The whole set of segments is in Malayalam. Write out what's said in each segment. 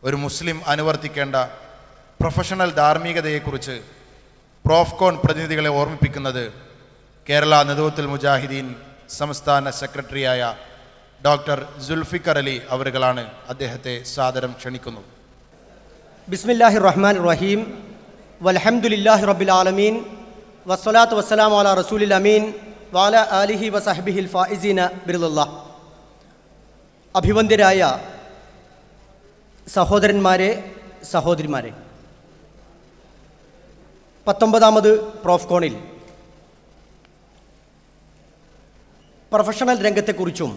ഒരു മുസ്ലിം അനുവർത്തിക്കേണ്ട പ്രൊഫഷണൽ ധാർമ്മികതയെക്കുറിച്ച് പ്രോഫ്കോൺ പ്രതിനിധികളെ ഓർമ്മിപ്പിക്കുന്നത് കേരള നദവത്തുൽ മുജാഹിദീൻ സംസ്ഥാന സെക്രട്ടറിയായ ഡോക്ടർ സുൽഫിക്കർ അലി അവറുകളാണ്. അദ്ദേഹത്തെ സാദരം ക്ഷണിക്കുന്നു. ബിസ്മില്ലാഹിർ റഹ്മാനിർ റഹീം വൽഹംദുലില്ലാഹി റബ്ബിൽ ആലമീൻ വസ്സലാത്തു വസ്സലാമു അലാ റസൂലിൽ അമീൻ വഅലാ ആലിഹി വസഹ്ബിഹിൽ ഫായിസീന ബിറില്ലാഹ്. അഭിവന്ദ്യരായ സഹോദരന്മാരെ, സഹോദരിമാരെ, 19ാമത് പ്രോഫ്കോണിൽ പ്രൊഫഷണൽ രംഗത്തെക്കുറിച്ചും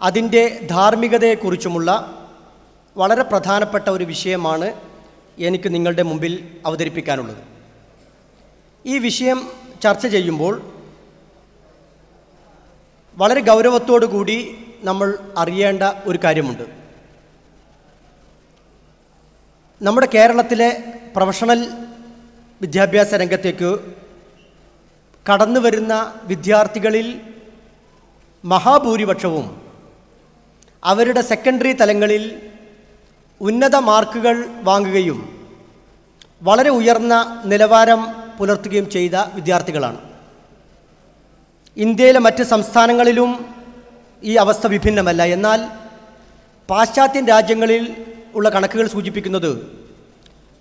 അതിൻ്റെ ധാർമ്മികതയെക്കുറിച്ചുമുള്ള വളരെ പ്രധാനപ്പെട്ട ഒരു വിഷയമാണ് എനിക്ക് നിങ്ങളുടെ മുമ്പിൽ അവതരിപ്പിക്കാനുള്ളത്. ഈ വിഷയം ചർച്ച ചെയ്യുമ്പോൾ വളരെ ഗൗരവത്തോടു കൂടി നമ്മൾ അറിയേണ്ട ഒരു കാര്യമുണ്ട്. നമ്മുടെ കേരളത്തിലെ പ്രൊഫഷണൽ വിദ്യാഭ്യാസ രംഗത്തേക്ക് കടന്നു വരുന്ന വിദ്യാർത്ഥികളിൽ മഹാഭൂരിപക്ഷവും അവരുടെ സെക്കൻഡറി തലങ്ങളിൽ ഉന്നത മാർക്കുകൾ വാങ്ങുകയും വളരെ ഉയർന്ന നിലവാരം പുലർത്തുകയും ചെയ്ത വിദ്യാർത്ഥികളാണ്. ഇന്ത്യയിലെ മറ്റ് സംസ്ഥാനങ്ങളിലും ഈ അവസ്ഥ വിഭിന്നമല്ല. എന്നാൽ പാശ്ചാത്യ രാജ്യങ്ങളിൽ ഉള്ള കണക്കുകൾ സൂചിപ്പിക്കുന്നത്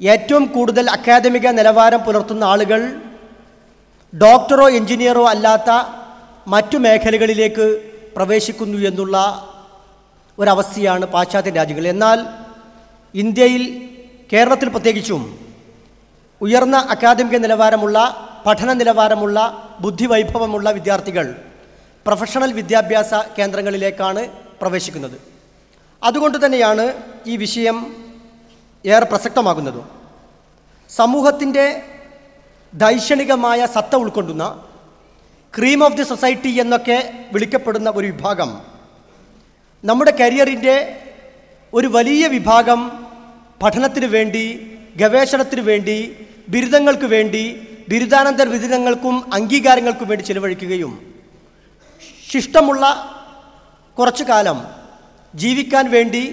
ഏറ്റവും കൂടുതൽ അക്കാദമിക നിലവാരം പുലർത്തുന്ന ആളുകൾ ഡോക്ടറോ എഞ്ചിനീയറോ അല്ലാത്ത മറ്റു മേഖലകളിലേക്ക് പ്രവേശിക്കുന്നു എന്നുള്ള ഒരവസ്ഥയാണ് പാശ്ചാത്യ രാജ്യങ്ങളിൽ. എന്നാൽ ഇന്ത്യയിൽ, കേരളത്തിൽ പ്രത്യേകിച്ചും ഉയർന്ന അക്കാദമിക നിലവാരമുള്ള, പഠന നിലവാരമുള്ള, ബുദ്ധിവൈഭവമുള്ള വിദ്യാർത്ഥികൾ പ്രൊഫഷണൽ വിദ്യാഭ്യാസ കേന്ദ്രങ്ങളിലേക്കാണ് പ്രവേശിക്കുന്നത്. അതുകൊണ്ട് തന്നെയാണ് ഈ വിഷയം ഏറെ പ്രസക്തമാകുന്നതും. സമൂഹത്തിൻ്റെ ദൈക്ഷണികമായ സത്ത ഉൾക്കൊണ്ടുന്ന ക്രീം ഓഫ് ദി സൊസൈറ്റി എന്നൊക്കെ വിളിക്കപ്പെടുന്ന ഒരു വിഭാഗം, നമ്മുടെ കരിയറിൻ്റെ ഒരു വലിയ വിഭാഗം പഠനത്തിന് വേണ്ടി, ഗവേഷണത്തിന് വേണ്ടി, ബിരുദങ്ങൾക്ക് വേണ്ടി, ബിരുദാനന്തര ബിരുദങ്ങൾക്കും അംഗീകാരങ്ങൾക്കും വേണ്ടി ചിലവഴിക്കുകയും ശിഷ്ടമുള്ള കുറച്ചു കാലം ജീവിക്കാൻ വേണ്ടി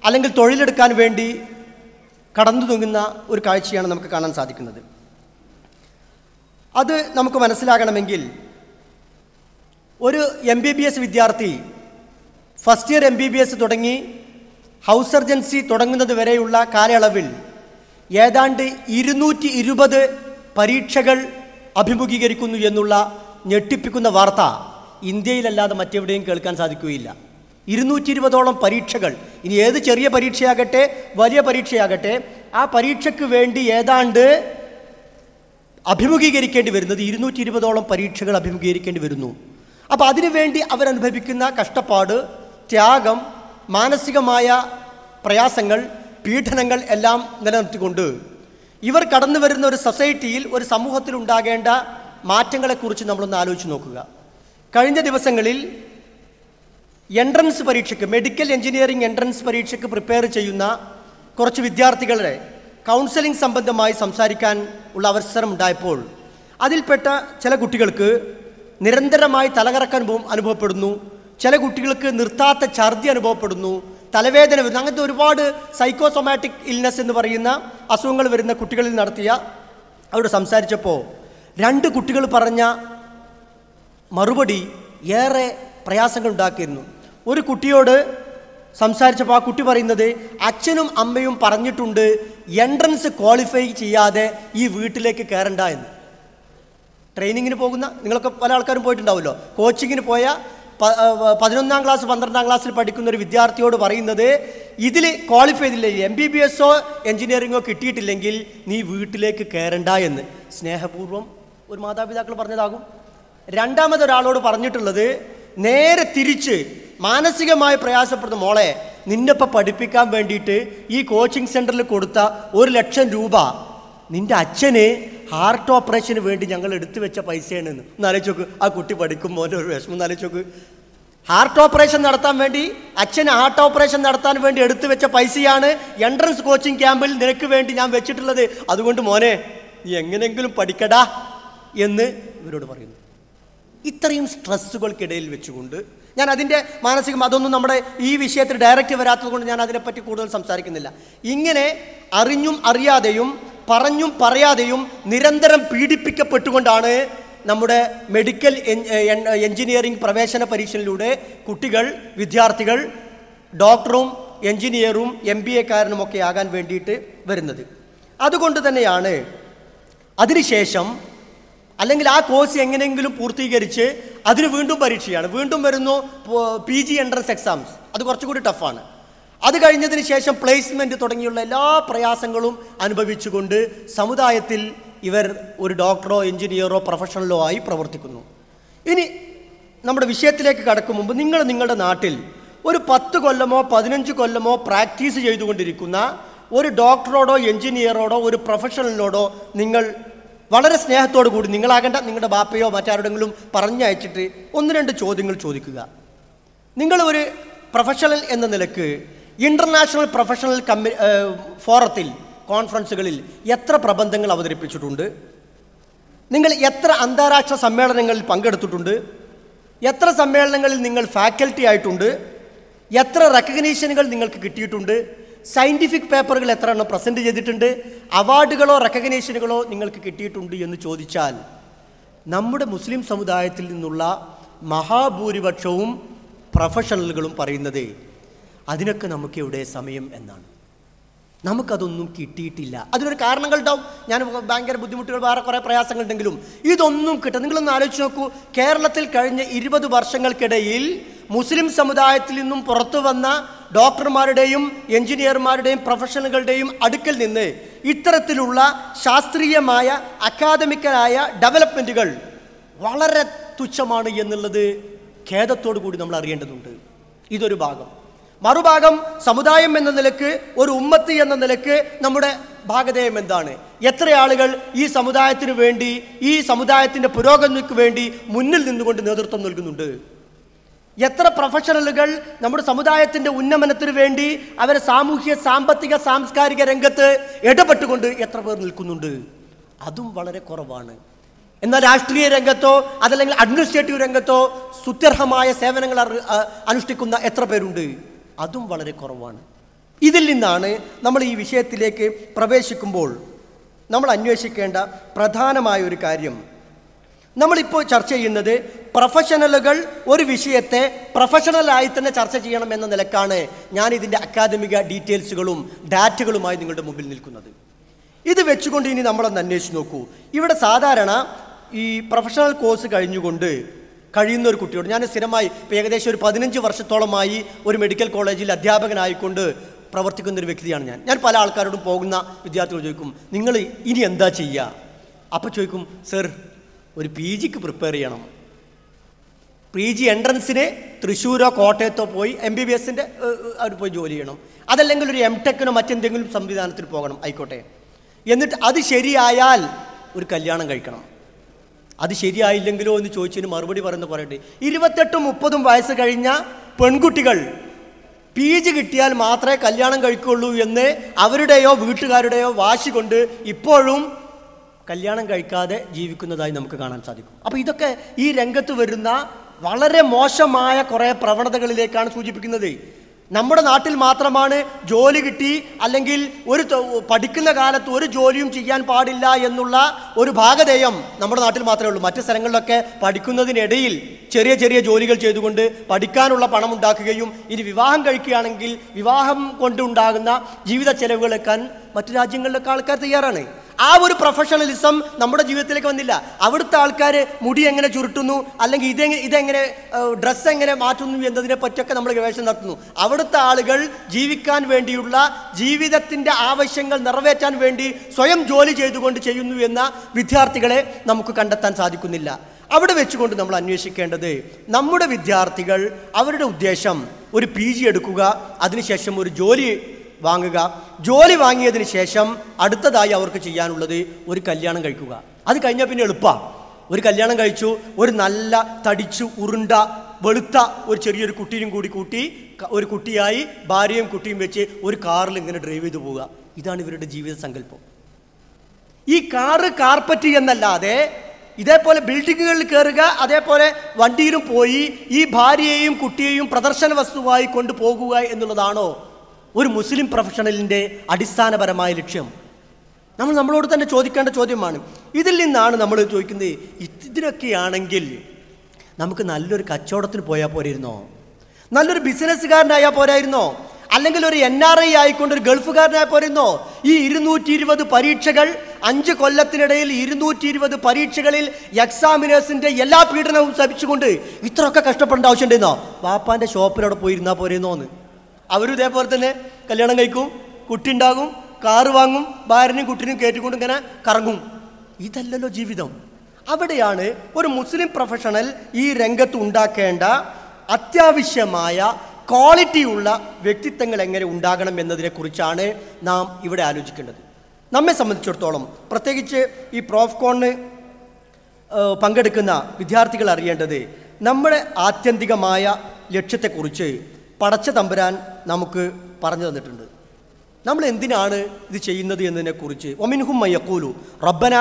അല്ലെങ്കിൽ തൊഴിലെടുക്കാൻ വേണ്ടി കടന്നു തൂങ്ങുന്ന ഒരു കാഴ്ചയാണ് നമുക്ക് കാണാൻ സാധിക്കുന്നത്. അത് നമുക്ക് മനസ്സിലാകണമെങ്കിൽ ഒരു MBBS വിദ്യാർത്ഥി ഫസ്റ്റ് ഇയർ MBBS തുടങ്ങി ഹൗസ് സർജൻസി തുടങ്ങുന്നത് വരെയുള്ള കാലയളവിൽ ഏതാണ്ട് 220 പരീക്ഷകൾ അഭിമുഖീകരിക്കുന്നു എന്നുള്ള ഞെട്ടിപ്പിക്കുന്ന വാർത്ത ഇന്ത്യയിലല്ലാതെ മറ്റെവിടെയും കേൾക്കാൻ സാധിക്കുകയില്ല. 220ഓളം പരീക്ഷകൾ. ഇനി ഏത് ചെറിയ പരീക്ഷയാകട്ടെ വലിയ പരീക്ഷയാകട്ടെ, ആ പരീക്ഷയ്ക്ക് വേണ്ടി ഏതാണ്ട് അഭിമുഖീകരിക്കേണ്ടി വരുന്നത് 220ഓളം പരീക്ഷകൾ അഭിമുഖീകരിക്കേണ്ടി വരുന്നു. അപ്പോൾ അതിനുവേണ്ടി അവരനുഭവിക്കുന്ന കഷ്ടപ്പാട്, ത്യാഗം, മാനസികമായ പ്രയാസങ്ങൾ, പീഡനങ്ങൾ എല്ലാം നിലനിർത്തിക്കൊണ്ട് ഇവർ കടന്നു വരുന്ന ഒരു സൊസൈറ്റിയിൽ, ഒരു സമൂഹത്തിൽ ഉണ്ടാകേണ്ട മാറ്റങ്ങളെക്കുറിച്ച് നമ്മളൊന്ന് ആലോചിച്ച് നോക്കുക. കഴിഞ്ഞ ദിവസങ്ങളിൽ എൻട്രൻസ് പരീക്ഷയ്ക്ക്, മെഡിക്കൽ എഞ്ചിനീയറിംഗ് എൻട്രൻസ് പരീക്ഷയ്ക്ക് പ്രിപ്പയർ ചെയ്യുന്ന കുറച്ച് വിദ്യാർത്ഥികളുടെ കൗൺസിലിംഗ് സംബന്ധമായി സംസാരിക്കാൻ ഉള്ള അവസരം ഉണ്ടായപ്പോൾ അതിൽപ്പെട്ട ചില കുട്ടികൾക്ക് നിരന്തരമായി തലകറക്കം അനുഭവപ്പെടുന്നു, ചില കുട്ടികൾക്ക് നിർത്താത്ത ഛർദി അനുഭവപ്പെടുന്നു, തലവേദന വരുന്നു. അങ്ങനത്തെ ഒരുപാട് സൈക്കോസൊമാറ്റിക് ഇൽനെസ് എന്ന് പറയുന്ന അസുഖങ്ങൾ വരുന്ന കുട്ടികളിൽ നടത്തിയ അവിടെ സംസാരിച്ചപ്പോൾ 2 കുട്ടികൾ പറഞ്ഞ മറുപടി ഏറെ പ്രയാസങ്ങൾ ഉണ്ടാക്കിയിരുന്നു. ഒരു കുട്ടിയോട് സംസാരിച്ചപ്പോൾ ആ കുട്ടി പറയുന്നത്, അച്ഛനും അമ്മയും പറഞ്ഞിട്ടുണ്ട് എൻട്രൻസ് ക്വാളിഫൈ ചെയ്യാതെ ഈ വീട്ടിലേക്ക് കയറണ്ട എന്ന്. ട്രെയിനിങ്ങിന് പോകുന്ന, നിങ്ങളൊക്കെ പല ആൾക്കാരും പോയിട്ടുണ്ടാവുമല്ലോ, കോച്ചിങ്ങിന് പോയ 11ാം ക്ലാസ് 12ാം ക്ലാസ്സിൽ പഠിക്കുന്ന ഒരു വിദ്യാർത്ഥിയോട് പറയുന്നത്, ഇതിൽ ക്വാളിഫൈ ചെയ്തില്ലെങ്കിൽ, MBBSോ എഞ്ചിനീയറിങ്ങോ കിട്ടിയിട്ടില്ലെങ്കിൽ നീ വീട്ടിലേക്ക് കയറണ്ട എന്ന് സ്നേഹപൂർവ്വം ഒരു മാതാപിതാക്കൾ പറഞ്ഞതാകും. രണ്ടാമതൊരാളോട് പറഞ്ഞിട്ടുള്ളത് നേരെ തിരിച്ച്, മാനസികമായി പ്രയാസപ്പെടുന്ന മോളെ, നിന്നെപ്പം പഠിപ്പിക്കാൻ വേണ്ടിയിട്ട് ഈ കോച്ചിങ് സെൻറ്ററിൽ കൊടുത്ത 1 ലക്ഷം രൂപ നിൻ്റെ അച്ഛന് ഹാർട്ട് ഓപ്പറേഷന് വേണ്ടി ഞങ്ങൾ എടുത്തു വെച്ച പൈസയാണെന്ന്. ഒന്ന് ആലോചിച്ച് നോക്ക്, ആ കുട്ടി പഠിക്കുമ്പോൾ ഒരു വിഷമം ഒന്ന് ആലോചിച്ച് നോക്ക്. ഹാർട്ട് ഓപ്പറേഷൻ നടത്താൻ വേണ്ടി, അച്ഛന് ഹാർട്ട് ഓപ്പറേഷൻ നടത്താൻ വേണ്ടി എടുത്തു വെച്ച പൈസയാണ് എൻട്രൻസ് കോച്ചിങ് ക്യാമ്പിൽ നിനക്ക് വേണ്ടി ഞാൻ വെച്ചിട്ടുള്ളത്. അതുകൊണ്ട് മോനെ നീ എങ്ങനെയെങ്കിലും പഠിക്കടാ എന്ന് ഇവരോട് പറയുന്നു. ഇത്രയും സ്ട്രെസ്സുകൾക്കിടയിൽ വെച്ചുകൊണ്ട് ഞാൻ അതിൻ്റെ മാനസികം അതൊന്നും നമ്മുടെ ഈ വിഷയത്തിൽ ഡയറക്റ്റ് വരാത്തത് കൊണ്ട് ഞാൻ അതിനെപ്പറ്റി കൂടുതൽ സംസാരിക്കുന്നില്ല. ഇങ്ങനെ അറിഞ്ഞും അറിയാതെയും പറഞ്ഞും പറയാതെയും നിരന്തരം പീഡിപ്പിക്കപ്പെട്ടുകൊണ്ടാണ് നമ്മുടെ മെഡിക്കൽ എഞ്ചിനീയറിംഗ് പ്രവേശന പരീക്ഷയിലൂടെ കുട്ടികൾ, വിദ്യാർത്ഥികൾ ഡോക്ടറും എഞ്ചിനീയറും MBA-കാരനുമൊക്കെ ആകാൻ വേണ്ടിയിട്ട് വരുന്നത്. അതുകൊണ്ട് തന്നെയാണ് അതിനുശേഷം അല്ലെങ്കിൽ ആ കോഴ്സ് എങ്ങനെയെങ്കിലും പൂർത്തീകരിച്ച് അതിന് വീണ്ടും പരീക്ഷയാണ്, വീണ്ടും വരുന്നു PG എൻട്രൻസ് എക്സാംസ്. അത് കുറച്ചുകൂടി ടഫാണ്. അത് കഴിഞ്ഞതിന് ശേഷം പ്ലേസ്മെൻറ്റ് തുടങ്ങിയുള്ള എല്ലാ പ്രയാസങ്ങളും അനുഭവിച്ചുകൊണ്ട് സമുദായത്തിൽ ഇവർ ഒരു ഡോക്ടറോ എഞ്ചിനീയറോ പ്രൊഫഷണലോ ആയി പ്രവർത്തിക്കുന്നു. ഇനി നമ്മുടെ വിഷയത്തിലേക്ക് കടക്കും മുമ്പ് നിങ്ങൾ നിങ്ങളുടെ നാട്ടിൽ ഒരു 10 കൊല്ലമോ 15 കൊല്ലമോ പ്രാക്ടീസ് ചെയ്തുകൊണ്ടിരിക്കുന്ന ഒരു ഡോക്ടറോടോ എഞ്ചിനീയറോടോ ഒരു പ്രൊഫഷണലിനോടോ നിങ്ങൾ വളരെ സ്നേഹത്തോടു കൂടി, നിങ്ങളാകേണ്ട നിങ്ങളുടെ ബാപ്പയോ മറ്റാരുടെങ്കിലും പറഞ്ഞയച്ചിട്ട് 1-2 ചോദ്യങ്ങൾ ചോദിക്കുക. നിങ്ങൾ ഒരു പ്രൊഫഷണൽ എന്ന നിലക്ക് ഇൻ്റർനാഷണൽ പ്രൊഫഷണൽ ഫോറത്തിൽ, കോൺഫറൻസുകളിൽ എത്ര പ്രബന്ധങ്ങൾ അവതരിപ്പിച്ചിട്ടുണ്ട്? നിങ്ങൾ എത്ര അന്താരാഷ്ട്ര സമ്മേളനങ്ങളിൽ പങ്കെടുത്തിട്ടുണ്ട്? എത്ര സമ്മേളനങ്ങളിൽ നിങ്ങൾ ഫാക്കൽറ്റി ആയിട്ടുണ്ട്? എത്ര റെക്കഗ്നീഷനുകൾ നിങ്ങൾക്ക് കിട്ടിയിട്ടുണ്ട്? സയൻറ്റിഫിക് പേപ്പറുകൾ എത്ര എണ്ണം പ്രസൻറ്റ് ചെയ്തിട്ടുണ്ട്? അവാർഡുകളോ റെക്കഗ്നീഷനുകളോ നിങ്ങൾക്ക് കിട്ടിയിട്ടുണ്ട് എന്ന് ചോദിച്ചാൽ നമ്മുടെ മുസ്ലിം സമുദായത്തിൽ നിന്നുള്ള മഹാഭൂരിപക്ഷവും പ്രൊഫഷണലുകളും പറയുന്നത് അതിനൊക്കെ നമുക്ക് എവിടെ സമയം എന്നാണ്. നമുക്കതൊന്നും കിട്ടിയിട്ടില്ല. അതിനൊരു കാരണങ്ങളുണ്ടാവും. ഞാൻ ഭയങ്കര ബുദ്ധിമുട്ടുകൾ, വേറെ കുറേ പ്രയാസങ്ങളുണ്ടെങ്കിലും ഇതൊന്നും കിട്ടും. നിങ്ങളൊന്ന് ആലോചിച്ച് നോക്കൂ. കേരളത്തിൽ കഴിഞ്ഞ 20 വർഷങ്ങൾക്കിടയിൽ മുസ്ലിം സമുദായത്തിൽ നിന്നും പുറത്തു വന്ന ഡോക്ടർമാരുടെയും എഞ്ചിനീയർമാരുടെയും പ്രൊഫഷണലുകളുടെയും അടുക്കൽ നിന്ന് ഇത്തരത്തിലുള്ള ശാസ്ത്രീയമായ അക്കാദമിക്കലായ ഡെവലപ്മെൻറ്റുകൾ വളരെ തുച്ഛമാണ് എന്നുള്ളത് ഖേദത്തോടു കൂടി നമ്മൾ അറിയേണ്ടതുണ്ട്. ഇതൊരു ഭാഗം. മറുഭാഗം, സമുദായം എന്ന നിലക്ക്, ഒരു ഉമ്മത്ത് എന്ന നിലക്ക് നമ്മുടെ ഭാഗധേയം എന്താണ്? എത്ര ആളുകൾ ഈ സമുദായത്തിന് വേണ്ടി, ഈ സമുദായത്തിൻ്റെ പുരോഗതിക്ക് വേണ്ടി മുന്നിൽ നിന്നുകൊണ്ട് നേതൃത്വം നൽകുന്നുണ്ട്? എത്ര പ്രൊഫഷണലുകൾ നമ്മുടെ സമുദായത്തിൻ്റെ ഉന്നമനത്തിന് വേണ്ടി അവരെ സാമൂഹ്യ, സാമ്പത്തിക, സാംസ്കാരിക രംഗത്ത് ഇടപെട്ടുകൊണ്ട് എത്ര പേർ നിൽക്കുന്നുണ്ട്? അതും വളരെ കുറവാണ്. എന്നാൽ രാഷ്ട്രീയ രംഗത്തോ അതല്ലെങ്കിൽ അഡ്മിനിസ്ട്രേറ്റീവ് രംഗത്തോ സ്തുത്യർഹമായ സേവനങ്ങൾ അനുഷ്ഠിക്കുന്ന എത്ര പേരുണ്ട്? അതും വളരെ കുറവാണ്. ഇതിൽ നിന്നാണ് നമ്മൾ ഈ വിഷയത്തിലേക്ക് പ്രവേശിക്കുമ്പോൾ നമ്മൾ അന്വേഷിക്കേണ്ട പ്രധാനമായ ഒരു കാര്യം. നമ്മളിപ്പോൾ ചർച്ച ചെയ്യുന്നത് പ്രൊഫഷണലുകൾ ഒരു വിഷയത്തെ പ്രൊഫഷണലായി തന്നെ ചർച്ച ചെയ്യണം എന്ന നിലക്കാണ് ഞാൻ ഇതിൻ്റെ അക്കാദമിക ഡീറ്റെയിൽസുകളും ഡാറ്റകളുമായി നിങ്ങളുടെ മുമ്പിൽ നിൽക്കുന്നത്. ഇത് വെച്ചുകൊണ്ട് ഇനി നമ്മളൊന്ന് അന്വേഷിച്ച് നോക്കൂ. ഇവിടെ സാധാരണ ഈ പ്രൊഫഷണൽ കോഴ്സ് കഴിഞ്ഞുകൊണ്ട് കഴിയുന്ന ഒരു കുട്ടിയോട്, ഞാൻ സ്ഥിരമായി ഇപ്പോൾ ഏകദേശം ഒരു 15 വർഷത്തോളമായി ഒരു മെഡിക്കൽ കോളേജിൽ അധ്യാപകനായിക്കൊണ്ട് പ്രവർത്തിക്കുന്നൊരു വ്യക്തിയാണ് ഞാൻ പല ആൾക്കാരോടും പോകുന്ന വിദ്യാർത്ഥികൾ ചോദിക്കും, നിങ്ങൾ ഇനി എന്താ ചെയ്യുക? അപ്പോൾ ചോദിക്കും, സർ ഒരു PGക്ക് പ്രിപ്പയർ ചെയ്യണം, PG എൻട്രൻസിന് തൃശ്ശൂരോ കോട്ടയത്തോ പോയി MBBSൻ്റെ അവർ പോയി ജോലി ചെയ്യണം, അതല്ലെങ്കിൽ ഒരു MTechനോ മറ്റെന്തെങ്കിലും സംവിധാനത്തിൽ പോകണം, ആയിക്കോട്ടെ. എന്നിട്ട് അത് ശരിയായാൽ ഒരു കല്യാണം കഴിക്കണം. അത് ശരിയായില്ലെങ്കിലോ എന്ന് ചോദിച്ചതിന് മറുപടി പറയുന്നത് പറയട്ടെ, 28-30 വയസ്സ് കഴിഞ്ഞ പെൺകുട്ടികൾ PG കിട്ടിയാൽ മാത്രമേ കല്യാണം കഴിക്കുള്ളൂ എന്ന് അവരുടെയോ വീട്ടുകാരുടെയോ വാശി കൊണ്ട് ഇപ്പോഴും കല്യാണം കഴിക്കാതെ ജീവിക്കുന്നതായി നമുക്ക് കാണാൻ സാധിക്കും. അപ്പോൾ ഇതൊക്കെ ഈ രംഗത്ത് വരുന്ന വളരെ മോശമായ കുറേ പ്രവണതകളിലേക്കാണ് സൂചിപ്പിക്കുന്നത്. നമ്മുടെ നാട്ടിൽ മാത്രമാണ് ജോലി കിട്ടി അല്ലെങ്കിൽ ഒരു പഠിക്കുന്ന കാലത്ത് ഒരു ജോലിയും ചെയ്യാൻ പാടില്ല എന്നുള്ള ഒരു ഭാഗധേയം നമ്മുടെ നാട്ടിൽ മാത്രമേ ഉള്ളൂ. മറ്റ് സ്ഥലങ്ങളിലൊക്കെ പഠിക്കുന്നതിനിടയിൽ ചെറിയ ചെറിയ ജോലികൾ ചെയ്തുകൊണ്ട് പഠിക്കാനുള്ള പണം ഉണ്ടാക്കുകയും ഇനി വിവാഹം കഴിക്കുകയാണെങ്കിൽ വിവാഹം കൊണ്ടുണ്ടാകുന്ന ജീവിത ചെലവുകളെക്കാൻ മറ്റു രാജ്യങ്ങളിലൊക്കെ ആൾക്കാർ തയ്യാറാണ്. ആ ഒരു പ്രൊഫഷണലിസം നമ്മുടെ ജീവിതത്തിലേക്ക് വന്നില്ല. അവിടുത്തെ ആൾക്കാർ മുടി എങ്ങനെ ചുരുട്ടുന്നു അല്ലെങ്കിൽ ഇതെങ്ങനെ ഡ്രസ്സ് എങ്ങനെ മാറ്റുന്നു എന്നതിനെ പറ്റിയൊക്കെ നമ്മൾ ഗവേഷണം നടത്തുന്നു. അവിടുത്തെ ആളുകൾ ജീവിക്കാൻ വേണ്ടിയുള്ള ജീവിതത്തിൻ്റെ ആവശ്യങ്ങൾ നിറവേറ്റാൻ വേണ്ടി സ്വയം ജോലി ചെയ്തുകൊണ്ട് ചെയ്യുന്നു എന്ന വിദ്യാർത്ഥികളെ നമുക്ക് കണ്ടെത്താൻ സാധിക്കുന്നില്ല. അവിടെ വെച്ചുകൊണ്ട് നമ്മൾ അന്വേഷിക്കേണ്ടത്, നമ്മുടെ വിദ്യാർത്ഥികൾ അവരുടെ ഉദ്ദേശം ഒരു PG എടുക്കുക, അതിനുശേഷം ഒരു ജോലി വാങ്ങുക, ജോലി വാങ്ങിയതിന് ശേഷം അടുത്തതായി അവർക്ക് ചെയ്യാനുള്ളത് ഒരു കല്യാണം കഴിക്കുക. അത് കഴിഞ്ഞാൽ പിന്നെ എളുപ്പമാണ്. ഒരു കല്യാണം കഴിച്ചു, ഒരു നല്ല തടിച്ചു ഉരുണ്ട വെളുത്ത ഒരു ചെറിയൊരു കുട്ടിയും കൂടി കൂട്ടി ഒരു കുട്ടിയായി ഭാര്യയും കുട്ടിയും വെച്ച് ഒരു കാറിൽ ഇങ്ങനെ ഡ്രൈവ് ചെയ്തു പോവുക. ഇതാണ് ഇവരുടെ ജീവിത സങ്കല്പം. ഈ കാർപ്പറ്റ് എന്നല്ലാതെ ഇതേപോലെ ബിൽഡിങ്ങുകളിൽ കയറുക, അതേപോലെ വണ്ടിയിലും പോയി ഈ ഭാര്യയെയും കുട്ടിയെയും പ്രദർശന വസ്തുവായി കൊണ്ടുപോകുക എന്നുള്ളതാണോ ഒരു മുസ്ലിം പ്രൊഫഷണലിൻ്റെ അടിസ്ഥാനപരമായ ലക്ഷ്യം? നമ്മളോട് തന്നെ ചോദിക്കേണ്ട ചോദ്യമാണ്. ഇതിൽ നിന്നാണ് നമ്മൾ ചോദിക്കുന്നത്, ഇതിനൊക്കെയാണെങ്കിൽ നമുക്ക് നല്ലൊരു കച്ചവടത്തിന് പോയാൽ പോരായിരുന്നോ? നല്ലൊരു ബിസിനസ്സുകാരനായാൽ പോരായിരുന്നോ? അല്ലെങ്കിൽ ഒരു NRI ആയിക്കൊണ്ട് ഒരു ഗൾഫുകാരനായ പോരുന്നോ? ഈ 220 പരീക്ഷകൾ 5 കൊല്ലത്തിനിടയിൽ 220 പരീക്ഷകളിൽ എക്സാമിനേഴ്സിന്റെ എല്ലാ പീഡനവും സഹിച്ചുകൊണ്ട് ഇത്രയൊക്കെ കഷ്ടപ്പെടേണ്ട ആവശ്യമുണ്ടെന്നോ? വാപ്പാന്റെ ഷോപ്പിലവിടെ പോയിരുന്നാൽ പോരുന്നോന്ന്. അവരും ഇതേപോലെ തന്നെ കല്യാണം കഴിക്കും, കുട്ടി ഉണ്ടാകും, കാറ് വാങ്ങും, ഭാര്യനും കുട്ടിനും കയറ്റിക്കൊണ്ട് ഇങ്ങനെ കറങ്ങും. ഇതല്ലല്ലോ ജീവിതം. അവിടെയാണ് ഒരു മുസ്ലിം പ്രൊഫഷണൽ ഈ രംഗത്ത് ഉണ്ടാക്കേണ്ട അത്യാവശ്യമായ ക്വാളിറ്റിയുള്ള വ്യക്തിത്വങ്ങൾ എങ്ങനെ ഉണ്ടാകണം എന്നതിനെക്കുറിച്ചാണ് നാം ഇവിടെ ആലോചിക്കേണ്ടത്. നമ്മെ സംബന്ധിച്ചിടത്തോളം പ്രത്യേകിച്ച് ഈ പ്രോഫ്കോണിന് പങ്കെടുക്കുന്ന വിദ്യാർത്ഥികൾ അറിയേണ്ടത് നമ്മുടെ ആത്യന്തികമായ ലക്ഷ്യത്തെക്കുറിച്ച് പടച്ച തമ്പുരാൻ നമുക്ക് പറഞ്ഞു തന്നിട്ടുണ്ട്. നമ്മൾ എന്തിനാണ് ഇത് ചെയ്യുന്നത് എന്നതിനെക്കുറിച്ച് വമിൻഹും മയഖൂലു റബ്ബന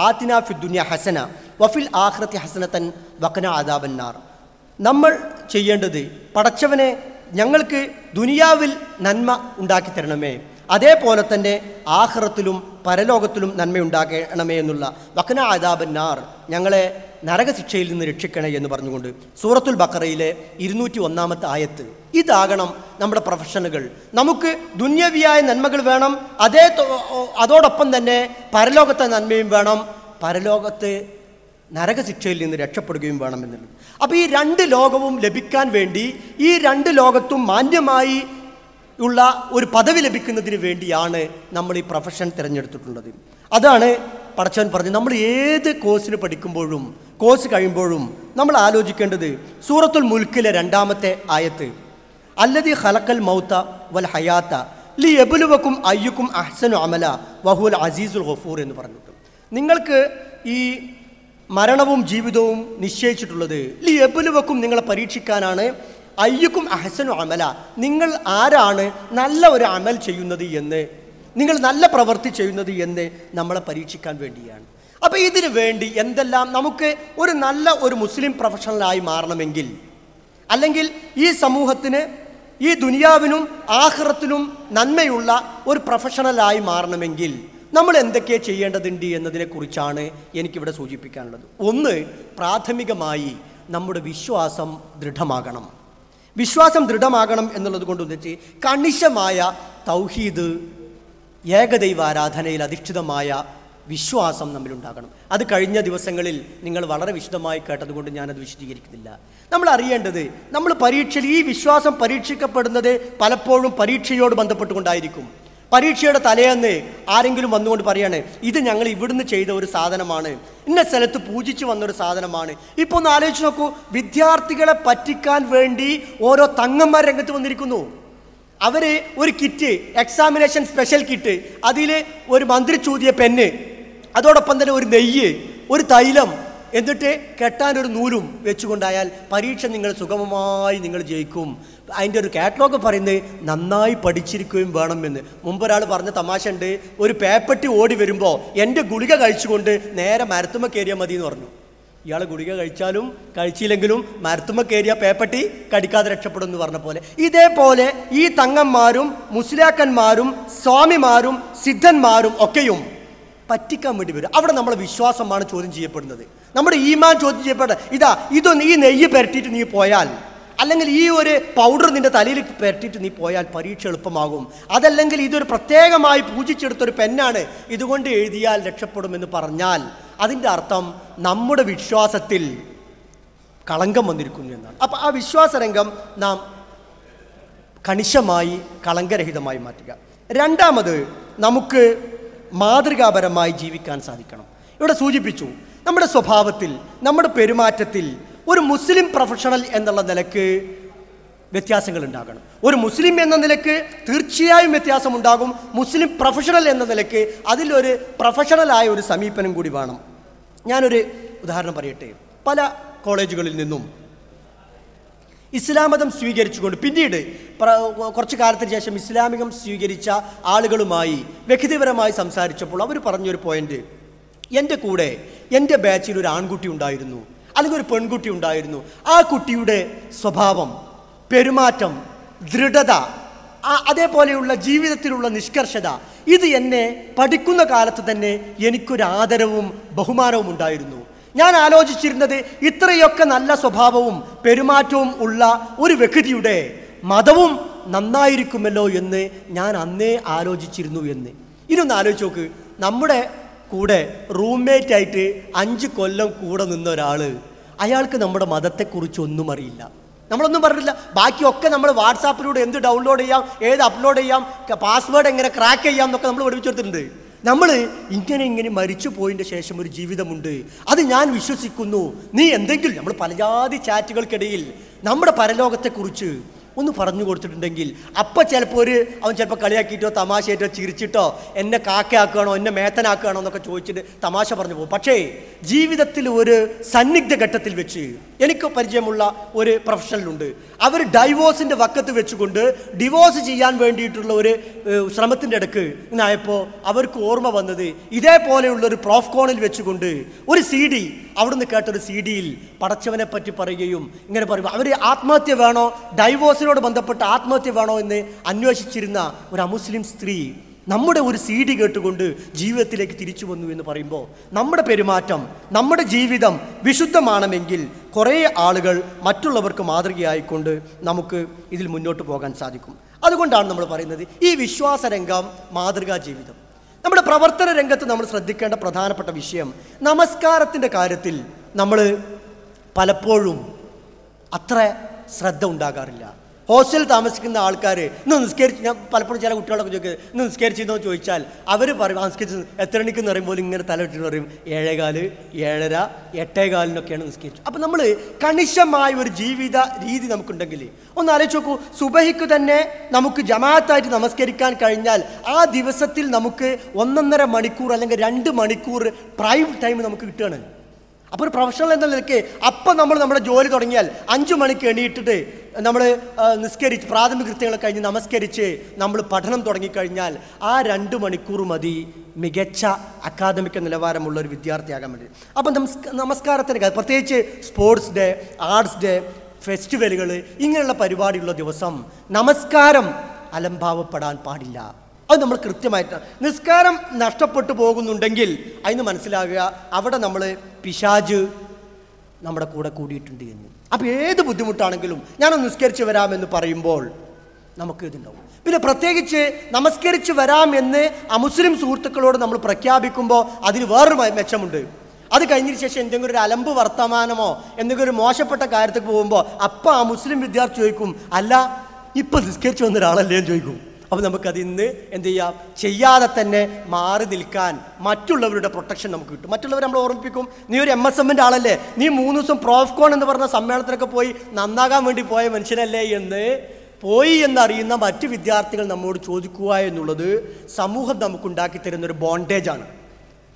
ആതിനാ ഫിദ്ദുനിയ ഹസന വഫിൽ ആഖിറതി ഹസനതൻ വഖന അദാബന്നാർ. നമ്മൾ ചെയ്യേണ്ടത്, പടച്ചവനെ ഞങ്ങൾക്ക് ദുനിയാവിൽ നന്മ ഉണ്ടാക്കി തരണമേ, അതേപോലെ തന്നെ ആഖിറത്തിലും പരലോകത്തിലും നന്മയുണ്ടാക്കണമേ എന്നുള്ള വഖന അദാബന്നാർ, ഞങ്ങളെ നരകശിക്ഷയിൽ നിന്ന് രക്ഷിക്കണേ എന്ന് പറഞ്ഞുകൊണ്ട് സൂറത്തുൽ ബഖറയിലെ 201-ാമത്തെ ആയത്ത്. ഇതാകണം നമ്മുടെ പ്രൊഫഷനുകൾ. നമുക്ക് ദുന്യവിയായ നന്മകൾ വേണം, അതോടൊപ്പം തന്നെ പരലോകത്തെ നന്മയും വേണം, പരലോകത്തെ നരകശിക്ഷയിൽ നിന്ന് രക്ഷപ്പെടുകയും വേണമെന്നുള്ളത്. അപ്പോൾ ഈ 2 ലോകവും ലഭിക്കാൻ വേണ്ടി, ഈ 2 ലോകത്തും മാന്യമായി ഉള്ള ഒരു പദവി ലഭിക്കുന്നതിന് വേണ്ടിയാണ് നമ്മൾ ഈ പ്രൊഫഷൻ തിരഞ്ഞെടുത്തിട്ടുള്ളത്. അതാണ് പടച്ചവൻ പറഞ്ഞത്. നമ്മൾ ഏത് കോഴ്സിന് പഠിക്കുമ്പോഴും കോഴ്സ് കഴിയുമ്പോഴും നമ്മൾ ആലോചിക്കേണ്ടത് സൂറത്തുൽ മുൽക്കിലെ 2-ാമത്തെ ആയത്ത്, അല്ലദീ ഖലഖൽ മൗത വൽ ഹയാത്ത ലിയബ്ലുവക്കും അയ്യുക്കും അഹ്സനു അമല വഹുവൽ അസീസുൽ ഗഫൂർ എന്ന് പറഞ്ഞിട്ട്, നിങ്ങൾക്ക് ഈ മരണവും ജീവിതവും നിശ്ചയിച്ചിട്ടുള്ളത് ലിയബ്ലുവക്കും, നിങ്ങളെ പരീക്ഷിക്കാനാണ്, അയ്യുക്കും അഹ്സനു അമല, നിങ്ങൾ ആരാണ് നല്ല ഒരു അമൽ ചെയ്യുന്നത് എന്ന്, നിങ്ങൾ നല്ല പ്രവൃത്തി ചെയ്യുന്നത് എന്ന് നമ്മളെ പരീക്ഷിക്കാൻ വേണ്ടിയാണ്. അപ്പോൾ ഇതിനു വേണ്ടി എന്തെല്ലാം നമുക്ക് ഒരു നല്ല ഒരു മുസ്ലിം പ്രൊഫഷണലായി മാറണമെങ്കിൽ, അല്ലെങ്കിൽ ഈ സമൂഹത്തിന് ഈ ദുനിയാവിനും ആഖിറത്തിനും നന്മയുള്ള ഒരു പ്രൊഫഷണലായി മാറണമെങ്കിൽ നമ്മൾ എന്തൊക്കെ ചെയ്യേണ്ടതുണ്ട് എന്നതിനെക്കുറിച്ചാണ് എനിക്കിവിടെ സൂചിപ്പിക്കാനുള്ളത്. ഒന്ന്, പ്രാഥമികമായി നമ്മുടെ വിശ്വാസം ദൃഢമാകണം. വിശ്വാസം ദൃഢമാകണം എന്നുള്ളത് കൊണ്ട് ഉദ്ദേശിച്ച് കണിശമായ തൗഹീദ്, ഏകദൈവ ആരാധനയിൽ അധിഷ്ഠിതമായ വിശ്വാസം നമ്മളുണ്ടാകണം. അത് കഴിഞ്ഞ ദിവസങ്ങളിൽ നിങ്ങൾ വളരെ വിശദമായി കേട്ടതുകൊണ്ട് ഞാനത് വിശദീകരിക്കുന്നില്ല. നമ്മൾ അറിയേണ്ടത്, നമ്മൾ പരീക്ഷയിൽ ഈ വിശ്വാസം പരീക്ഷിക്കപ്പെടുന്നത് പലപ്പോഴും പരീക്ഷയോട് ബന്ധപ്പെട്ടുകൊണ്ടായിരിക്കും. പരീക്ഷയുടെ തലേന്ന് ആരെങ്കിലും വന്നുകൊണ്ട് പറയാണ്, ഇത് ഞങ്ങൾ ഇവിടുന്ന് ചെയ്ത ഒരു സാധനമാണ്, ഇന്ന സ്ഥലത്ത് പൂജിച്ച് വന്നൊരു സാധനമാണ്. ഇപ്പോൾ ഒന്ന് ആലോചിച്ച് നോക്കൂ, വിദ്യാർത്ഥികളെ പറ്റിക്കാൻ വേണ്ടി ഓരോ തങ്ങന്മാർ രംഗത്ത് വന്നിരിക്കുന്നു. അവർ ഒരു കിറ്റ്, എക്സാമിനേഷൻ സ്പെഷ്യൽ കിറ്റ്, അതിൽ ഒരു മന്ത്രിച്ചൂതിയ പെന്ന്, അതോടൊപ്പം തന്നെ ഒരു നെയ്യ്, ഒരു തൈലം, എന്നിട്ട് കെട്ടാനൊരു നൂലും വെച്ചുകൊണ്ടായാൽ പരീക്ഷ നിങ്ങൾ സുഗമമായി നിങ്ങൾ ജയിക്കും. അതിൻ്റെ ഒരു കാറ്റലോഗ് പറയുന്നത് നന്നായി പഠിച്ചിരിക്കുകയും വേണമെന്ന്. മുമ്പൊരാൾ പറഞ്ഞ തമാശ ഉണ്ട്, ഒരു പേപ്പട്ടി ഓടി വരുമ്പോൾ എൻ്റെ ഗുളിക കഴിച്ചുകൊണ്ട് നേരെ മരത്തുമ്മ കയറിയാൽ മതി എന്ന് പറഞ്ഞു. ഇയാൾ ഗുളിക കഴിച്ചാലും കഴിച്ചില്ലെങ്കിലും മരത്തുമ്മ കയറിയ പേപ്പട്ടി കടിക്കാതെ രക്ഷപ്പെടും എന്ന് പറഞ്ഞ പോലെ, ഇതേപോലെ ഈ തങ്ങന്മാരും മുസ്ലിയാക്കന്മാരും സ്വാമിമാരും സിദ്ധന്മാരും ഒക്കെയും പറ്റിക്കാൻ വേണ്ടി വരും. അവിടെ നമ്മളെ വിശ്വാസമാണ് ചോദ്യം ചെയ്യപ്പെടുന്നത്, നമ്മുടെ ഈമാൻ ചോദ്യം ചെയ്യപ്പെടുന്നത്. ഇതൊന്ന് ഈ നെയ്യ് പുരട്ടിയിട്ട് നീ പോയാൽ, അല്ലെങ്കിൽ ഈ ഒരു പൗഡർ നിന്റെ തലയിൽ പുരട്ടിയിട്ട് നീ പോയാൽ പരീക്ഷ എളുപ്പമാകും. അതല്ലെങ്കിൽ ഇതൊരു പ്രത്യേകമായി പൂജിച്ചെടുത്തൊരു പെന്നാണ്, ഇതുകൊണ്ട് എഴുതിയാൽ രക്ഷപ്പെടുമെന്ന് പറഞ്ഞാൽ അതിൻ്റെ അർത്ഥം നമ്മുടെ വിശ്വാസത്തിൽ കളങ്കം വന്നിരിക്കുന്നു എന്നാണ്. അപ്പം ആ വിശ്വാസരംഗം നാം കണിശമായി കളങ്കരഹിതമായി മാറ്റുക. രണ്ടാമത്, നമുക്ക് മാതൃകാപരമായി ജീവിക്കാൻ സാധിക്കണം. ഇവിടെ സൂചിപ്പിച്ചു, നമ്മുടെ സ്വഭാവത്തിൽ, നമ്മുടെ പെരുമാറ്റത്തിൽ ഒരു മുസ്ലിം പ്രൊഫഷണൽ എന്നുള്ള നിലക്ക് വ്യത്യാസങ്ങൾ ഉണ്ടാകണം. ഒരു മുസ്ലിം എന്ന നിലക്ക് തീർച്ചയായും വ്യത്യാസമുണ്ടാകും. മുസ്ലിം പ്രൊഫഷണൽ എന്ന നിലക്ക് അതിലൊരു പ്രൊഫഷണലായ ഒരു സമീപനം കൂടി വേണം. ഞാനൊരു ഉദാഹരണം പറയട്ടെ. പല കോളേജുകളിൽ നിന്നും ഇസ്ലാം മതം സ്വീകരിച്ചുകൊണ്ട് പിന്നീട് കുറച്ച് കാലത്തിന് ശേഷം ഇസ്ലാമികം സ്വീകരിച്ച ആളുകളുമായി വ്യക്തിപരമായി സംസാരിച്ചപ്പോൾ അവർ പറഞ്ഞൊരു പോയിന്റ്, എൻ്റെ കൂടെ എൻ്റെ ബാച്ചിൽ ഒരു ആൺകുട്ടി ഉണ്ടായിരുന്നു, അല്ലെങ്കിൽ ഒരു പെൺകുട്ടി ഉണ്ടായിരുന്നു. ആ കുട്ടിയുടെ സ്വഭാവം, പെരുമാറ്റം, ദൃഢത, അതേപോലെയുള്ള ജീവിതത്തിലുള്ള നിഷ്കർഷത, ഇത് എന്നെ പഠിക്കുന്ന കാലത്ത് തന്നെ എനിക്കൊരു ആദരവും ബഹുമാനവും ഉണ്ടായിരുന്നു. ഞാൻ ആലോചിച്ചിരുന്നത് ഇത്രയൊക്കെ നല്ല സ്വഭാവവും പെരുമാറ്റവും ഉള്ള ഒരു വ്യക്തിയുടെ മതവും നന്നായിരിക്കുമല്ലോ എന്ന് ഞാൻ അന്നേ ആലോചിച്ചിരുന്നു എന്ന്. ഇനിയൊന്ന് ആലോചിച്ച് നോക്ക്, നമ്മുടെ കൂടെ റൂംമേറ്റ് ആയിട്ട് 5 കൊല്ലം കൂടെ നിന്ന ഒരാൾ, അയാൾക്ക് നമ്മുടെ മതത്തെക്കുറിച്ച് ഒന്നും അറിയില്ല, നമ്മളൊന്നും പറഞ്ഞില്ല. ബാക്കിയൊക്കെ നമ്മൾ വാട്സാപ്പിലൂടെ എന്ത് ഡൗൺലോഡ് ചെയ്യാം, ഏത് അപ്ലോഡ് ചെയ്യാം, പാസ്വേഡ് എങ്ങനെ ക്രാക്ക് ചെയ്യാം എന്നൊക്കെ നമ്മൾ പഠിപ്പിച്ചെടുത്തിട്ടുണ്ട്. നമ്മൾ ഇങ്ങനെ മരിച്ചു പോയതിൻ്റെ ശേഷം ഒരു ജീവിതമുണ്ട്, അത് ഞാൻ വിശ്വസിക്കുന്നു. നീ എന്തെങ്കിലും നമ്മൾ പലജാതി ചാറ്റുകൾക്കിടയിൽ നമ്മുടെ പരലോകത്തെക്കുറിച്ച് ഒന്ന് പറഞ്ഞു കൊടുത്തിട്ടുണ്ടെങ്കിൽ അപ്പം ചിലപ്പോൾ അവൻ ചിലപ്പോൾ കളിയാക്കിയിട്ടോ തമാശയായിട്ടോ ചിരിച്ചിട്ടോ എന്നെ കാക്കയാക്കുകയാണോ എന്നെ മേത്തനാക്കുകയാണോ എന്നൊക്കെ ചോദിച്ചിട്ട് തമാശ പറഞ്ഞു പോകും. പക്ഷേ ജീവിതത്തിൽ ഒരു സന്നിഗ്ധ ഘട്ടത്തിൽ വെച്ച് എനിക്ക് പരിചയമുള്ള ഒരു പ്രൊഫഷണലുണ്ട്. അവർ ഡൈവോഴ്സിൻ്റെ വക്കത്ത് വെച്ചുകൊണ്ട് ഡിവോഴ്സ് ചെയ്യാൻ വേണ്ടിയിട്ടുള്ള ഒരു ശ്രമത്തിൻ്റെ ഇടയ്ക്ക് ഇന്നായപ്പോൾ അവർക്ക് ഓർമ്മ വന്നത് ഇതേപോലെയുള്ളൊരു പ്രോഫ്കോണിൽ വെച്ചുകൊണ്ട് ഒരു CD, അവിടുന്ന് കേട്ടൊരു CD-യിൽ പടച്ചവനെ പറ്റി പറയുകയും ഇങ്ങനെ പറയുമ്പോൾ അവർ ആത്മഹത്യ വേണോ, ഡൈവോഴ്സിനോട് ബന്ധപ്പെട്ട് ആത്മഹത്യ വേണോ എന്ന് അന്വേഷിച്ചിരുന്ന ഒരു അമുസ്ലിം സ്ത്രീ നമ്മുടെ ഒരു CD കേട്ടുകൊണ്ട് ജീവിതത്തിലേക്ക് തിരിച്ചു വന്നു എന്ന് പറയുമ്പോൾ നമ്മുടെ പെരുമാറ്റം, നമ്മുടെ ജീവിതം വിശുദ്ധമാണെങ്കിൽ കുറേ ആളുകൾ മറ്റുള്ളവർക്ക് മാതൃകയായിക്കൊണ്ട് നമുക്ക് ഇതിൽ മുന്നോട്ട് പോകാൻ സാധിക്കും. അതുകൊണ്ടാണ് നമ്മൾ പറയുന്നത് ഈ വിശ്വാസരംഗം മാതൃകാ ജീവിതം. നമ്മുടെ പ്രവർത്തന രംഗത്ത് നമ്മൾ ശ്രദ്ധിക്കേണ്ട പ്രധാനപ്പെട്ട വിഷയം, നമസ്കാരത്തിൻ്റെ കാര്യത്തിൽ നമ്മൾ പലപ്പോഴും അത്ര ശ്രദ്ധ ഉണ്ടാകാറില്ല. ഹോസ്റ്റലിൽ താമസിക്കുന്ന ആൾക്കാർ ഇന്ന് നിസ്കരിച്ച്, ഞാൻ പലപ്പോഴും ചില കുട്ടികളൊക്കെ ചോദിക്കുക ഇന്ന് നിസ്കരിച്ചെന്നോ ചോദിച്ചാൽ അവർ പറയും നിസ്കരിച്ച് എത്ര മണിക്കെന്ന് പറയുമ്പോൾ ഇങ്ങനെ തലവിട്ടിട്ട് പറയും 7:15, 7:30, 8:15 നിസ്കരിച്ചു. അപ്പം നമ്മൾ കണിശമായ ഒരു ജീവിത രീതി നമുക്കുണ്ടെങ്കിൽ ഒന്ന് ആലോചിച്ച് നോക്കൂ, സുബഹിക്ക് തന്നെ നമുക്ക് ജമാഅത്തായിട്ട് നമസ്കരിക്കാൻ കഴിഞ്ഞാൽ ആ ദിവസത്തിൽ നമുക്ക് 1.5 മണിക്കൂർ അല്ലെങ്കിൽ 2 മണിക്കൂർ പ്രൈം ടൈം നമുക്ക് കിട്ടുകയാണ്. അപ്പോൾ ഒരു പ്രൊഫഷണൽ എന്ന നിലയ്ക്ക് അപ്പം നമ്മൾ നമ്മുടെ ജോലി തുടങ്ങിയാൽ 5 മണിക്ക് എണീറ്റിട്ട് നമ്മൾ നിസ്കരിച്ച് പ്രാഥമിക കൃത്യങ്ങളൊക്കെ കഴിഞ്ഞ് നമസ്കരിച്ച് നമ്മൾ പഠനം തുടങ്ങിക്കഴിഞ്ഞാൽ ആ 2 മണിക്കൂർ മതി മികച്ച അക്കാദമിക നിലവാരമുള്ള ഒരു വിദ്യാർത്ഥിയാകാൻ വേണ്ടി. അപ്പം നമസ്കാരത്തിൻ്റെ പ്രത്യേകിച്ച് സ്പോർട്സ് ഡേ, ആർട്സ് ഡേ, ഫെസ്റ്റിവലുകൾ, ഇങ്ങനെയുള്ള പരിപാടിയുള്ള ദിവസം നമസ്കാരം അലംഭാവപ്പെടാൻ പാടില്ല. അത് നമ്മൾ കൃത്യമായിട്ട് നിസ്കാരം നഷ്ടപ്പെട്ടു പോകുന്നുണ്ടെങ്കിൽ അതിന് മനസ്സിലാകുക അവിടെ നമ്മൾ പിശാച് നമ്മുടെ കൂടെ കൂടിയിട്ടുണ്ട് എന്ന്. അപ്പോൾ ഏത് ബുദ്ധിമുട്ടാണെങ്കിലും ഞാനൊന്ന് നിസ്കരിച്ച് വരാമെന്ന് പറയുമ്പോൾ നമുക്ക് ഇതുണ്ടാവും. പിന്നെ പ്രത്യേകിച്ച് നമസ്കരിച്ച് വരാം എന്ന് അമുസ്ലിം സുഹൃത്തുക്കളോട് നമ്മൾ പ്രഖ്യാപിക്കുമ്പോൾ അതിന് വേറൊരു മെച്ചമുണ്ട്. അത് കഴിഞ്ഞതിന് ശേഷം എന്തെങ്കിലും ഒരു അലമ്പ് വർത്തമാനമോ എന്തെങ്കിലും ഒരു മോശപ്പെട്ട കാര്യത്തിൽ പോകുമ്പോൾ അപ്പം ആ മുസ്ലിം വിദ്യാർത്ഥി ചോദിക്കും, അല്ല ഇപ്പം നിസ്കരിച്ച് വന്ന ഒരാളല്ലേ എന്ന് ചോദിക്കും. അപ്പോൾ നമുക്കത് ഇന്ന് എന്ത് ചെയ്യാം, ചെയ്യാതെ തന്നെ മാറി നിൽക്കാൻ മറ്റുള്ളവരുടെ പ്രൊട്ടക്ഷൻ നമുക്ക് കിട്ടും. മറ്റുള്ളവർ നമ്മൾ ഓർമ്മിപ്പിക്കും, നീ ഒരു MSMൻ്റെ ആളല്ലേ, നീ 3 ദിവസം പ്രോഫ്കോൺ എന്ന് പറഞ്ഞ സമ്മേളനത്തിനൊക്കെ പോയി നന്നാകാൻ വേണ്ടി പോയ മനുഷ്യനല്ലേ എന്ന് പോയി എന്നറിയുന്ന മറ്റ് വിദ്യാർത്ഥികൾ നമ്മോട് ചോദിക്കുക എന്നുള്ളത് സമൂഹം നമുക്കുണ്ടാക്കി തരുന്നൊരു ബോണ്ടേജാണ്.